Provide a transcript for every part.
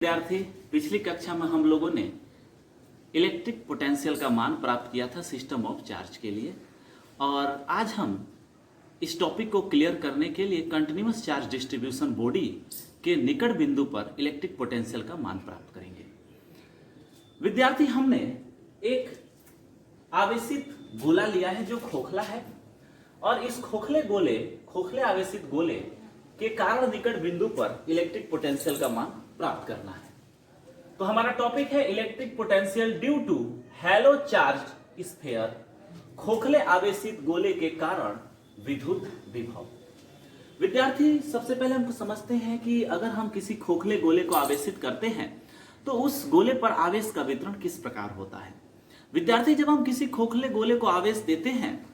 विद्यार्थी, पिछली कक्षा में हम लोगों ने इलेक्ट्रिक पोटेंशियल का मान प्राप्त किया था सिस्टम ऑफ चार्ज के लिए। और आज हम इस टॉपिक को क्लियर करने के लिए कंटिन्यूअस चार्ज डिस्ट्रीब्यूशन बॉडी के निकट बिंदु पर इलेक्ट्रिक पोटेंशियल का मान प्राप्त करेंगे। विद्यार्थी, हमने एक आवेशित गोला लिया है जो खोखला है और इस खोखले आवेशित गोले के कारण निकट बिंदु पर इलेक्ट्रिक पोटेंशियल का मान प्राप्त करना है। तो हमारा टॉपिक है electric potential due to hollow charge sphere, खोखले आवेशित गोले के कारण विद्युत विभव। विद्यार्थी, सबसे पहले हमको समझते हैं कि अगर हम किसी खोखले गोले को आवेशित करते हैं तो उस गोले पर आवेश का वितरण किस प्रकार होता है। विद्यार्थी, जब हम किसी खोखले गोले को आवेश देते हैं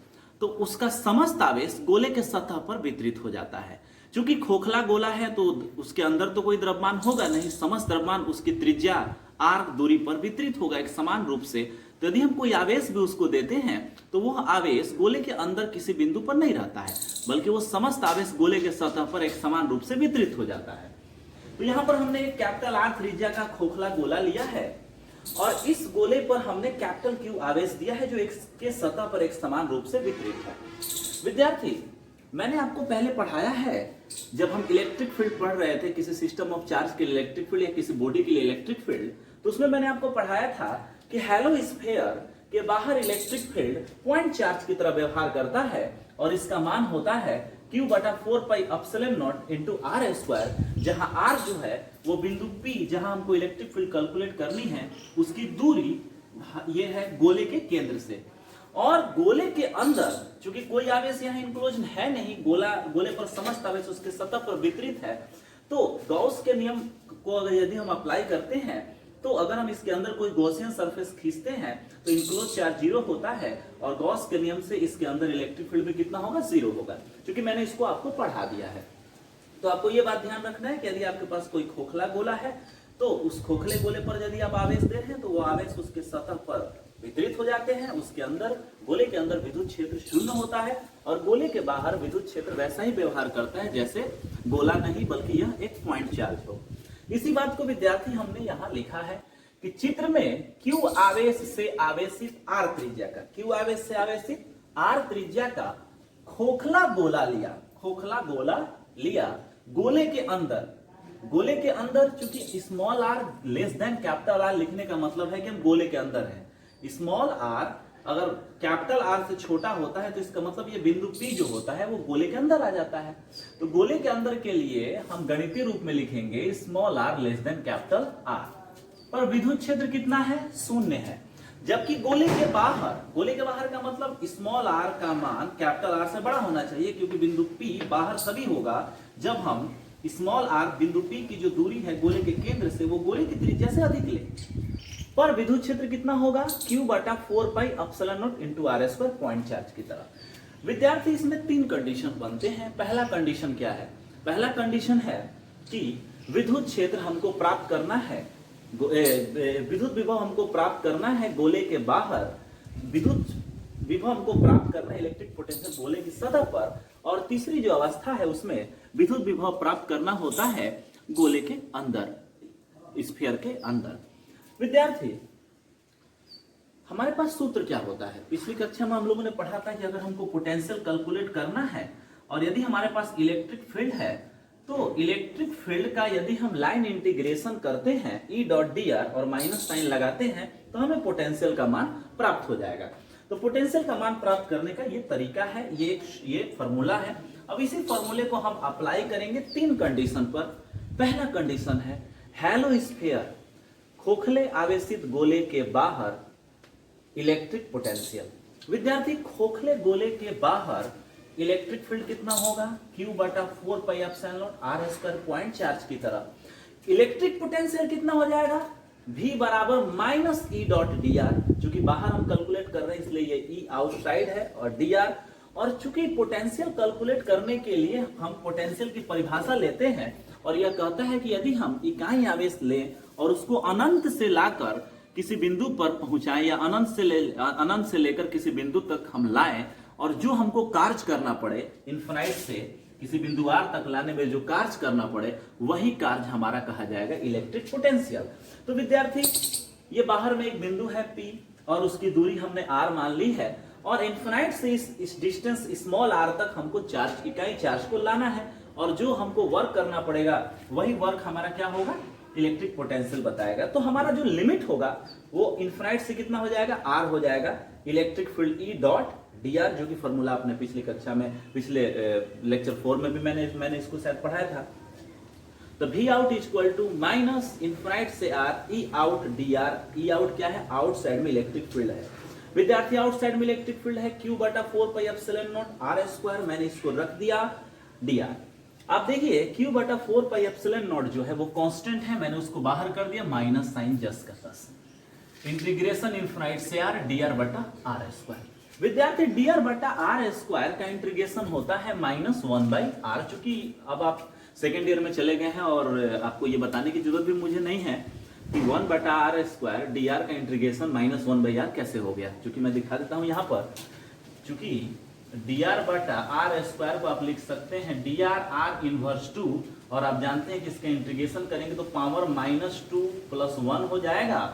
तो उसका समस्त आवेश गोले के सतह पर वितरित हो जाता है। क्योंकि खोखला गोला है तो उसके अंदर तो कोई द्रव्यमान होगा नहीं, समस्त द्रव्यमान उसकी त्रिज्या r दूरी पर वितरित होगा एक समान रूप से। तो यदि हम कोई आवेश भी उसको देते हैं तो वह आवेश गोले के अंदर किसी बिंदु पर नहीं रहता है, बल्कि वो समस्त आवेश गोले के सतह पर एक समान रूप से वितरित हो जाता है। तो यहाँ पर हमने एक कैपिटल R त्रिज्या का खोखला गोला लिया है और इस गोले पर हमने कैपिटल Q आवेश दिया है जो इसके सतह पर एक समान रूप से वितरित है। विद्यार्थी, मैंने आपको पहले पढ़ाया है, जब हम इलेक्ट्रिक फील्ड पढ़ रहे थे, किसी सिस्टम ऑफ चार्ज के लिए इलेक्ट्रिक फील्ड या किसी बॉडी के लिए इलेक्ट्रिक फील्ड, तो उसमें मैंने आपको पढ़ाया था कि हैलो स्फीयर के बाहर इलेक्ट्रिक फील्ड पॉइंट चार्ज की तरह व्यवहार करता है और इसका मान होता है Q/4πε0 इंटू आर स्क्वायर, जहां R जो है वो बिंदु P जहां हमको इलेक्ट्रिक फील्ड कैलकुलेट करनी है उसकी दूरी ये है गोले के केंद्र से। और गोले के अंदर चूंकि कोई आवेश यहाँ इंक्लोजन है नहीं, गोले पर समस्त आवेश उसके सतह पर वितरित है, तो गॉस के नियम को अगर यदि हम अप्लाई करते हैं तो अगर हम इसके अंदर कोई गॉसियन सरफेस खींचते हैं तो इंक्लोज चार्ज 0 होता है और गॉस के नियम से इसके अंदर इलेक्ट्रिक फील्ड भी कितना होगा, 0 होगा, क्योंकि मैंने इसको आपको पढ़ा दिया है। तो आपको ये बात ध्यान रखना है कि यदि आपके पास कोई खोखला गोला है तो उस खोखले गोले पर यदि आप आवेश दे रहे हैं तो वो आवेश उसके सतह पर वितरित हो जाते हैं। उसके अंदर गोले के अंदर विद्युत क्षेत्र शून्य होता है और गोले के बाहर विद्युत क्षेत्र वैसा ही व्यवहार करता है जैसे गोला नहीं बल्कि यह एक पॉइंट चार्ज हो। इसी बात को विद्यार्थी हमने यहाँ लिखा है कि चित्र में Q आवेश से आवेशित R त्रिज्या का, Q आवेश से आवेशित R त्रिज्या का खोखला गोला लिया। गोले के अंदर चूंकि small r less than capital R लिखने का मतलब है कि हम गोले के अंदर हैं। स्मॉल r अगर कैपिटल R से छोटा होता है तो इसका मतलब ये बिंदु P जो होता है वो गोले के अंदर आ जाता है। तो गोले के अंदर के लिए हम गणितीय रूप में लिखेंगे small r less than capital R। पर विद्युत क्षेत्र कितना है, 0 है। जबकि गोले के बाहर का मतलब स्मॉल r का मान कैपिटल R से बड़ा होना चाहिए, क्योंकि बिंदु P बाहर तभी होगा जब हम स्मॉल r बिंदु P की जो दूरी है गोले के केंद्र से वो गोले की त्रिज्या से अधिक ले। पर विद्युत क्षेत्र कितना होगा, Q/4πε0 into R square point charge की तरह। विद्यार्थी, इसमें 3 कंडीशन बनते हैं। पहला कंडीशन क्या है? पहला कंडीशन है कि विद्युत क्षेत्र हमको प्राप्त करना है, विद्युत विभव हमको प्राप्त करना है गोले के बाहर, विद्युत विभव हमको प्राप्त करना है इलेक्ट्रिक पोटेंशियल गोले की सतह पर। और तीसरी जो अवस्था है उसमें विद्युत विभव प्राप्त करना होता है गोले के अंदर, स्फीयर के अंदर। विद्यार्थी, हमारे पास सूत्र क्या होता है? पिछली कक्षा में हम लोगों ने पढ़ा था कि अगर हमको पोटेंशियल कैलकुलेट करना है और यदि हमारे पास इलेक्ट्रिक फील्ड है तो इलेक्ट्रिक फील्ड का यदि हम लाइन इंटीग्रेशन करते हैं E.dr और माइनस साइन लगाते हैं तो हमें पोटेंशियल का मान प्राप्त हो जाएगा। तो पोटेंशियल का मान प्राप्त करने का ये तरीका है, ये फॉर्मूला है। अब इसी फॉर्मूले को हम अप्लाई करेंगे 3 कंडीशन पर। पहला कंडीशन है हैलो स्फीयर, खोखले आवेशित गोले के बाहर इलेक्ट्रिक पोटेंशियल। विद्यार्थी, खोखले गोले के बाहर इलेक्ट्रिक फील्ड कितना होगा, Q/4πε0 are square point charge की तरह। इलेक्ट्रिक पोटेंशियल कितना हो जाएगा, V बराबर -E.dr। चूंकि बाहर हम कैलकुलेट कर रहे हैं इसलिए ये E आउटसाइड है और dr। और चूंकि पोटेंशियल कैलकुलेट करने के लिए हम पोटेंशियल की परिभाषा लेते हैं और यह कहता है कि यदि हम इकाई आवेश लें और उसको अनंत से लाकर किसी बिंदु पर पहुंचाएं या अनंत से लेकर किसी बिंदु तक हम लाएं और जो हमको कार्य करना पड़े इनफिनाइट से किसी बिंदु आर तक लाने में जो कार्य करना पड़े वही कार्य हमारा कहा जाएगा इलेक्ट्रिक पोटेंशियल। तो विद्यार्थी ये बाहर में एक बिंदु है P और उसकी दूरी हमने r मान ली है और इन्फिनाइट से इस डिस्टेंस स्मॉल r तक हमको चार्ज, इकाई चार्ज को लाना है और जो हमको वर्क करना पड़ेगा वही वर्क हमारा क्या होगा, इलेक्ट्रिक पोटेंशियल बताएगा। तो हमारा जो लिमिट होगा वो इन्फिनाइट से कितना हो जाएगा, r हो जाएगा electric field E dot dr, जो कि फॉर्मूला आपने पिछली कक्षा में, पिछले लेक्चर 4 में भी मैंने इसको शायद पढ़ाया था। तो V out equal to minus infinite से r E out dr। E out क्या है, आउटसाइड में इलेक्ट्रिक फील्ड है विद्यार्थी, आउटसाइड में इलेक्ट्रिक फील्ड है Q बटा 4 pi epsilon not r square, मैंने इसको रख दिया dr। आप देखिए Q बटा 4 पाई एप्सिलॉन नॉट जो है वो कांस्टेंट है, मैंने उसको बाहर कर दिया माइनस साइन जस्ट का तस, इंटीग्रेशन इन्फिनाइट से r dr बटा r स्क्वायर। विद्यार्थी dr बटा r स्क्वायर का इंटीग्रेशन होता है माइनस 1 बाई r। चूंकि अब आप सेकेंड ईयर में चले गए हैं और आपको ये बताने की जरूरत भी मुझे नहीं है कि 1 बटा r स्क्वायर dr का इंटीग्रेशन माइनस 1 बाई r कैसे हो गया, क्योंकि मैं दिखा देता हूं यहां पर। चूंकि dr बटा r स्क्वायर को आप लिख सकते हैं dr r इनवर्स 2 और आप जानते हैं कि इसका इंटीग्रेशन करेंगे तो पावर माइनस 2 प्लस 1 हो जाएगा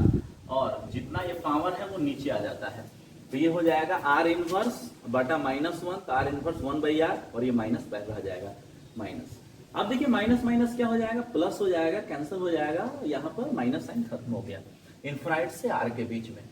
और जितना ये पावर है वो नीचे आ जाता है, तो ये हो जाएगा r इनवर्स बटा माइनस 1, तो r इनवर्स 1 बाई r और ये माइनस बैक रह जाएगा माइनस। अब देखिए माइनस माइनस क्या हो जाएगा, प्लस हो जाएगा, कैंसिल हो जाएगा, यहाँ पर माइनस साइन खत्म हो गया इन्फिनाइट से r के बीच में।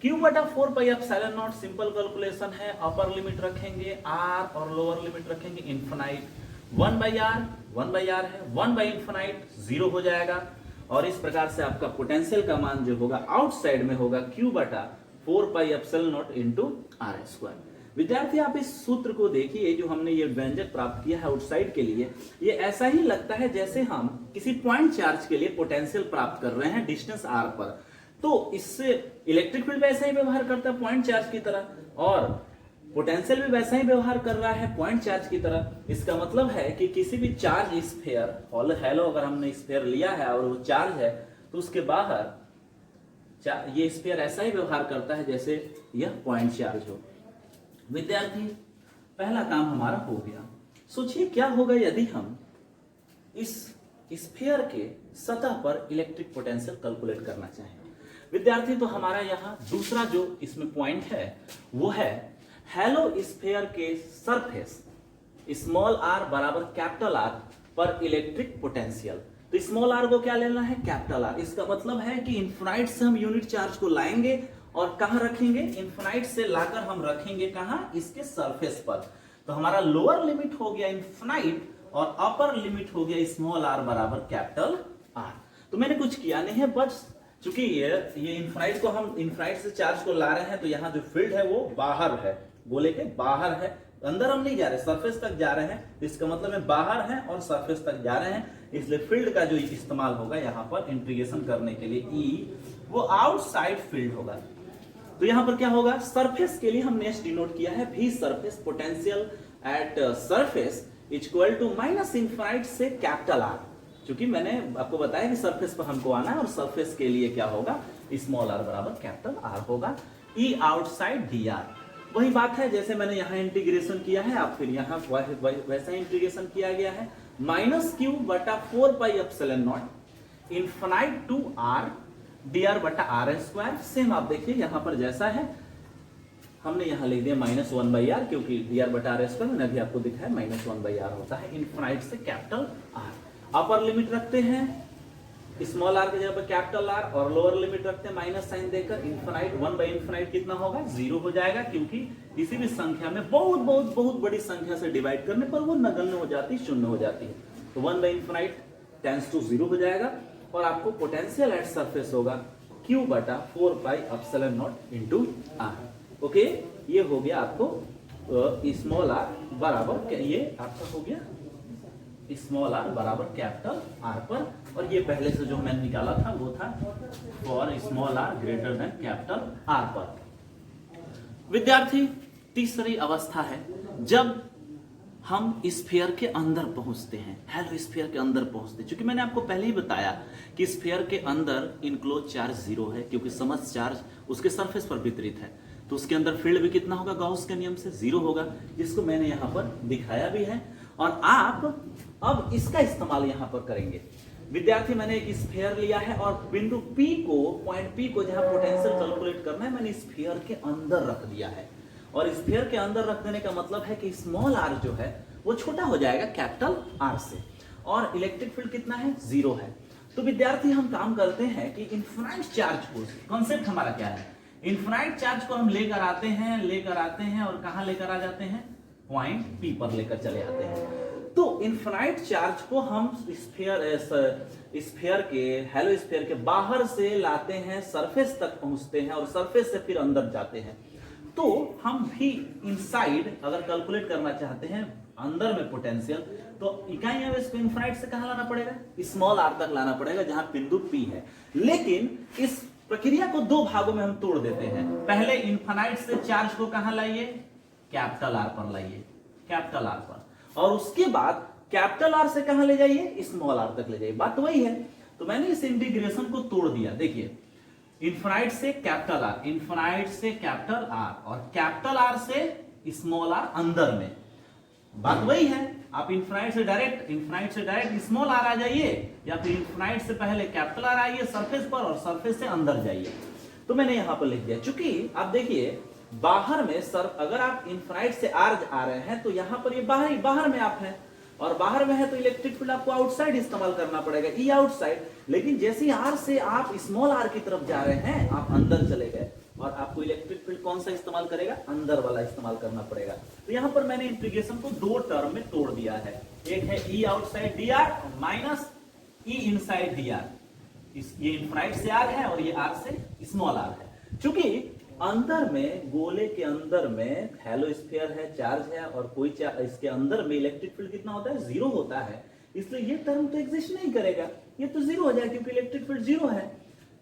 Q बटा 4 pi epsilon not simple calculation है, अपर लिमिट रखेंगे r और लोअर लिमिट रखेंगे इन्फिनाइट, 1 बाई r है, 1 बाई इन्फिनाइट 0 हो जाएगा और इस प्रकार से आपका पोटेंशियल का मान जो होगा आउटसाइड में होगा Q बटा 4 pi epsilon not into r square. विद्यार्थी आप इस सूत्र को देखिए, जो हमने ये व्यंजक प्राप्त किया है आउटसाइड के लिए, ये ऐसा ही लगता है जैसे हम किसी पॉइंट चार्ज के लिए पोटेंशियल प्राप्त कर रहे हैं डिस्टेंस r पर। तो इससे इलेक्ट्रिक फील्ड वैसा ही व्यवहार करता है पॉइंट चार्ज की तरह और पोटेंशियल भी वैसा ही व्यवहार कर रहा है पॉइंट चार्ज की तरह। इसका मतलब है कि किसी भी चार्ज स्फीयर, हेलो अगर हमने स्फीयर लिया है और वो चार्ज है तो उसके बाहर ये स्फीयर ऐसा ही व्यवहार करता है जैसे यह पॉइंट चार्ज हो। विद्यार्थी पहला काम हमारा हो गया। सोचिए क्या होगा यदि हम इस स्फीयर के सतह पर इलेक्ट्रिक पोटेंशियल कैलकुलेट करना चाहें। विद्यार्थी तो हमारा यहाँ दूसरा जो इसमें पॉइंट है वो है हेलो स्फीयर के सरफेस स्मॉल r बराबर कैपिटल R पर इलेक्ट्रिक पोटेंशियल। तो स्मॉल r को क्या लेना है, कैपिटल R। इसका मतलब है कि इन्फिनाइट से हम यूनिट चार्ज को लाएंगे और कहां रखेंगे, इन्फिनाइट से लाकर हम रखेंगे कहां, इसके सरफेस पर। तो हमारा लोअर लिमिट हो गया इन्फिनाइट और अपर लिमिट हो गया स्मॉल r बराबर कैपिटल R। तो मैंने कुछ किया नहीं है, बस चूंकि ये इन्फिनाइट को हम इन्फिनाइट से चार्ज को ला रहे हैं तो यहाँ जो फील्ड है वो बाहर है, गोले के बाहर है, अंदर हम नहीं जा रहे, सरफेस तक जा रहे हैं। तो इसका मतलब है बाहर है और सरफेस तक जा रहे हैं, इसलिए फील्ड का जो इस्तेमाल होगा यहाँ पर इंटीग्रेशन करने के लिए E वो आउटसाइड फील्ड होगा। तो यहाँ पर क्या होगा, सरफेस के लिए हमने डिनोट किया है V surface potential at surface equal to minus infinite से कैपिटल R। क्योंकि मैंने आपको बताया कि सरफेस पर हमको आना है और सरफेस के लिए क्या होगा, स्मॉल r बराबर कैपिटल R होगा। E आउटसाइड dr वही बात है जैसे मैंने यहाँ इंटीग्रेशन किया है, आप फिर यहाँ वैसा इंटीग्रेशन किया गया है माइनस Q बटा 4 pi epsilon naught infinite to R dr बटा R स्क्वायर। सेम आप देखिए यहाँ पर जैसा है, हमने यहाँ लिख दिया माइनस 1 बाई R, क्योंकि dr बटा R स्क्वायर मैंने अभी आपको दिखाया माइनस 1 बाई R होता है इन्फिनाइट से कैपिटल R। अपर लिमिट रखते हैं स्मॉल r की जगह पर कैपिटल R और लोअर लिमिट रखते हैं माइनस साइन देकर इन्फिनाइट। 1 बाई इन्फिनाइट कितना होगा, 0 हो जाएगा, क्योंकि किसी भी संख्या में बहुत बड़ी संख्या से डिवाइड करने पर वो नगण्य हो जाती है, शून्य हो जाती है। तो 1 बाई इन्फिनाइट टेंस टू 0 हो जाएगा और आपको पोटेंशियल एट सरफेस होगा Q बटा 4 pi epsilon not into R। Okay, ये हो गया आपको स्मॉल r बराबर, ये आपका हो गया स्मॉल r बराबर कैपिटल R पर, और ये पहले से जो मैंने निकाला था वो था for small r greater than capital R पर। विद्यार्थी तीसरी अवस्था है जब हम स्फीयर के अंदर पहुंचते हैं, हेलो स्फीयर के अंदर पहुंचते हैं। क्योंकि मैंने आपको पहले ही बताया कि स्फीयर के अंदर इनक्लोज चार्ज 0 है, क्योंकि समस्त चार्ज उसके सरफेस पर वितरित है, तो उसके अंदर फील्ड भी कितना होगा, गॉस के नियम से 0 होगा, जिसको मैंने यहाँ पर दिखाया भी है। और आप अब इसका इस्तेमाल यहां पर करेंगे। विद्यार्थी, मैंने एक स्फीयर लिया है और बिंदु P को, पॉइंट P को जहां पोटेंशियल कैलकुलेट करना है, मैंने स्फीयर के अंदर रख दिया है। और स्फीयर के अंदर रख देने का मतलब है कि स्मॉल r जो है वो छोटा हो जाएगा कैपिटल R से, और इलेक्ट्रिक फील्ड कितना है, 0 है। तो विद्यार्थी, हम काम करते हैं कि इनफाइनाइट चार्ज को, कॉन्सेप्ट हमारा क्या है, इनफाइनाइट चार्ज को हम लेकर आते हैं और कहां लेकर आ जाते हैं, पॉइंट P पर लेकर चले आते हैं। तो इनफाइनाइट चार्ज को हम स्फीयर के, हेलो स्फीयर के बाहर से लाते हैं, सरफेस तक पहुंचते हैं और सरफेस से फिर अंदर जाते हैं। तो हम भी इनसाइड अगर कैलकुलेट करना चाहते हैं अंदर में पोटेंशियल, तो इकाई आवेश को इनफाइनाइट से कहां लाना पड़ेगा, स्मॉल r तक लाना पड़ेगा जहां बिंदु P है। लेकिन इस प्रक्रिया को दो भागों में हम तोड़ देते हैं। पहले इनफाइनाइट से चार्ज को कहां लाइए, कैपिटल R पर लाइए, कैपिटल R पर, और उसके बाद कैपिटल R से कहां ले जाइए, स्मॉल r तक ले जाइए। बात तो वही है। तो मैंने इस इंटीग्रेशन को तोड़ दिया। देखिए, इनफाइनाइट से कैपिटल R, इनफाइनाइट से कैपिटल R और कैपिटल R से स्मॉल r अंदर में, बात वही है। आप इनफाइनाइट से डायरेक्ट स्मॉल r आ जाइए, या फिर इनफाइनाइट से पहले कैपिटल R आइए सरफेस पर और सरफेस से अंदर जाइए। तो मैंने यहां पर लिख दिया। चूंकि आप देखिए बाहर में अगर आप इनफाइनाइट से r आ रहे हैं तो यहां पर ये बाहर में आप हैं, और बाहर में है तो इलेक्ट्रिक फील्ड आपको आउटसाइड इस्तेमाल करना पड़ेगा, ई आउटसाइड। लेकिन जैसे r से आप स्मॉल r की तरफ जा रहे हैं, आप अंदर चले गए, और आपको इलेक्ट्रिक फील्ड कौन सा इस्तेमाल करेगा, अंदर वाला इस्तेमाल करना पड़ेगा। तो यहां पर मैंने इंटीग्रेशन को दो टर्म में तोड़ दिया है। एक है ई आउटसाइड dr माइनस ई इनसाइड dr। ये इनफाइनाइट से r है और ये r से स्मॉल r है। चूंकि अंदर में, गोले के अंदर में हेलो स्फीयर है, चार्ज है, और कोई इसके अंदर में इलेक्ट्रिक फील्ड कितना होता है, 0 होता है, इसलिए ये टर्म तो एग्जिस्ट नहीं करेगा, ये तो 0 हो जाएगा क्योंकि इलेक्ट्रिक फील्ड 0 है।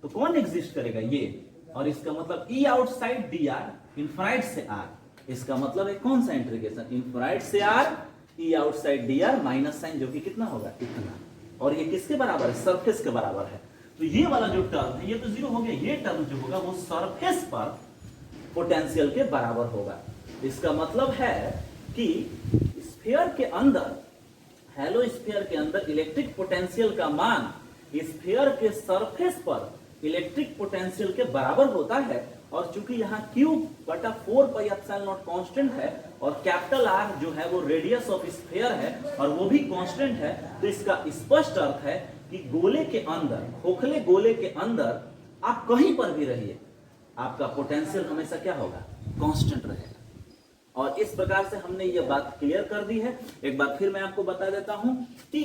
तो कौन एग्जिस्ट करेगा, ये। और इसका मतलब ई आउटसाइड dr इनफाइनाइट से r, इसका मतलब है कौन सा इंटीग्रेशन, इनफाइनाइट से r, ई आउटसाइड dr माइनस साइन, जो कि कितना होगा, इतना। और ये किसके बराबर है, सरफेस के बराबर है। तो ये वाला जो टर्म है ये तो 0 हो गया, ये टर्म जो होगा वो सरफेस पर पोटेंशियल के बराबर होगा। इसका मतलब है कि स्फीयर के अंदर, हेलो स्फीयर के अंदर इलेक्ट्रिक पोटेंशियल का मान स्फीयर के सरफेस पर इलेक्ट्रिक पोटेंशियल के बराबर होता है। और चूंकि यहाँ Q/4πε0 कांस्टेंट है और कैपिटल R जो है वो रेडियस ऑफ स्फीयर है और वो भी कांस्टेंट है, तो इसका स्पष्ट अर्थ है कि गोले के अंदर, खोखले गोले के अंदर आप कहीं पर भी रहिए, आपका पोटेंशियल हमेशा क्या होगा, कांस्टेंट रहेगा। और इस प्रकार से हमने ये बात क्लियर कर दी है। एक बार फिर मैं आपको बता देता हूं कि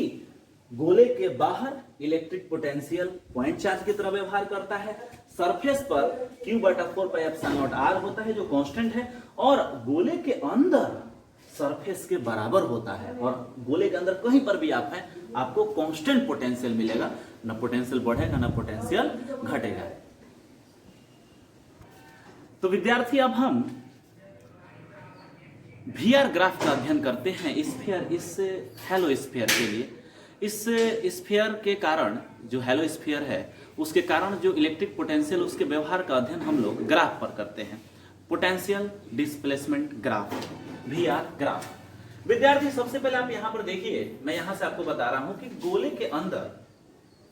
गोले के बाहर इलेक्ट्रिक पोटेंशियल पॉइंट चार्ज की तरह व्यवहार करता है, सरफेस पर Q/4πε0 r होता है जो कांस्टेंट है, और गोले के अंदर सरफेस के बराबर होता है। और गोले के अंदर कहीं पर भी आप हैं, आपको कांस्टेंट पोटेंशियल मिलेगा, ना पोटेंशियल बढ़ेगा ना पोटेंशियल घटेगा। तो विद्यार्थी, अब हम VR ग्राफ का अध्ययन करते हैं स्फीयर, इस हेलो स्फीयर के लिए। इस स्फीयर के कारण, जो हेलो स्फीयर है उसके कारण जो इलेक्ट्रिक पोटेंशियल, उसके व्यवहार का अध्ययन हम लोग ग्राफ पर करते हैं। Potential displacement graph, VR graph. विद्यार्थी, सबसे पहले आप यहां पर देखिए, मैं यहां से आपको बता रहा हूं कि गोले के अंदर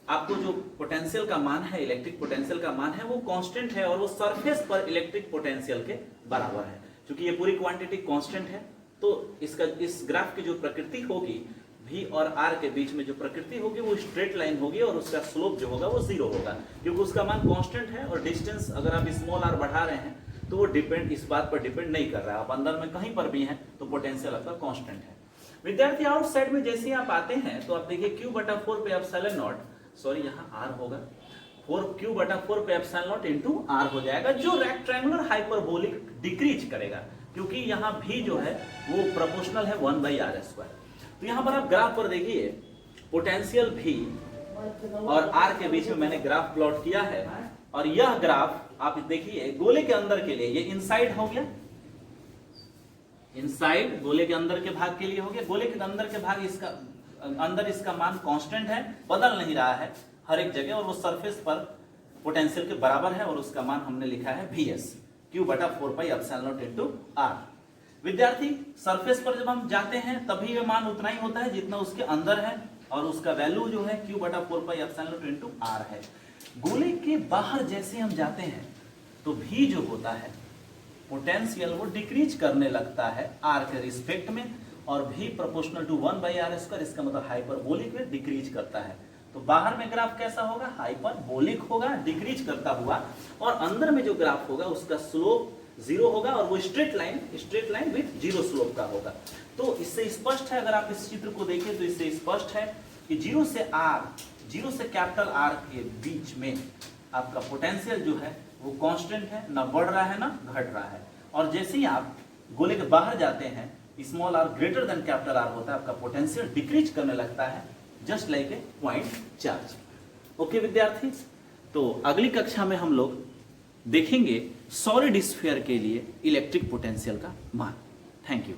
आपको जो पोटेंशियल का मान है, इलेक्ट्रिक पोटेंशियल का मान है, वो कांस्टेंट है और वो सरफेस पर इलेक्ट्रिक पोटेंशियल के बराबर है। क्योंकि ये पूरी क्वांटिटी कांस्टेंट है, तो इसका, इस ग्राफ की जो प्रकृति होगी, V और R के बीच में जो प्रकृति होगी वो स्ट्रेट लाइन होगी, और उसका स्लोप जो होगा वो 0 होगा, क्योंकि उसका मान कांस्टेंट है। और डिस्टेंस अगर आप स्मॉल r बढ़ा रहे हैं तो वो डिपेंड, इस बात पर डिपेंड नहीं कर रहा है, आप अंदर में कहीं पर भी हैं तो पोटेंशियल आपका कांस्टेंट है। विद्यार्थी, आउटसाइड में जैसे ही आप आते हैं तो आप देखिए Q/4πε0, सॉरी यहाँ R होगा, Q/4πε0 इंटू R हो जाएगा, जो रेक्टेंगुलर हाइपरबोलिक डिक्रीज करेगा, क्योंकि यहाँ भी जो है वो प्रोपोर्शनल है 1/r²। तो यहाँ पर आप ग्राफ पर देखिए, पोटेंशियल V और R के बीच में मैंने ग्राफ प्लॉट किया है, और यह ग्राफ आप देखिए गोले के अंदर के लिए ये इनसाइड हो गया, इनसाइड गोले के अंदर के भाग के लिए हो गया। गोले के अंदर के भाग, इसका अंदर इसका मान कांस्टेंट है, बदल नहीं रहा है हर एक जगह, और वो सरफेस पर पोटेंशियल के बराबर है, और उसका मान हमने लिखा है Vs, Q/4πε0 इंटू R। विद्यार्थी सरफेस पर जब हम जाते हैं तभी यह मान उतना ही होता है जितना उसके अंदर है, और उसका वैल्यू जो है Q/4πε0 r है। गोले के बाहर जैसे हम जाते हैं तो भी जो होता है पोटेंशियल वो डिक्रीज करने लगता है r के रिस्पेक्ट में, और भी प्रोपोर्शनल टू 1/r², इसका मतलब हाइपरबोलिक में डिक्रीज करता है। तो बाहर में ग्राफ कैसा होगा, हाइपरबोलिक होगा, डिक्रीज करता हुआ, और अंदर में जो ग्राफ होगा उसका स्लोप 0 होगा, और वो स्ट्रेट लाइन विथ 0 स्लोप का होगा। तो इससे स्पष्ट है, अगर आप इस चित्र को देखें तो इससे स्पष्ट है कि 0 से कैपिटल R के बीच में आपका पोटेंशियल जो है वो कांस्टेंट है, ना बढ़ रहा है ना घट रहा है। और जैसे ही आप गोले के बाहर जाते हैं, small r greater than capital R होता है, आपका पोटेंशियल डिक्रीज करने लगता है, just like a point charge. Okay विद्यार्थी, तो अगली कक्षा में हम लोग देखेंगे सॉलिड स्फीयर के लिए इलेक्ट्रिक पोटेंशियल का मान। Thank you.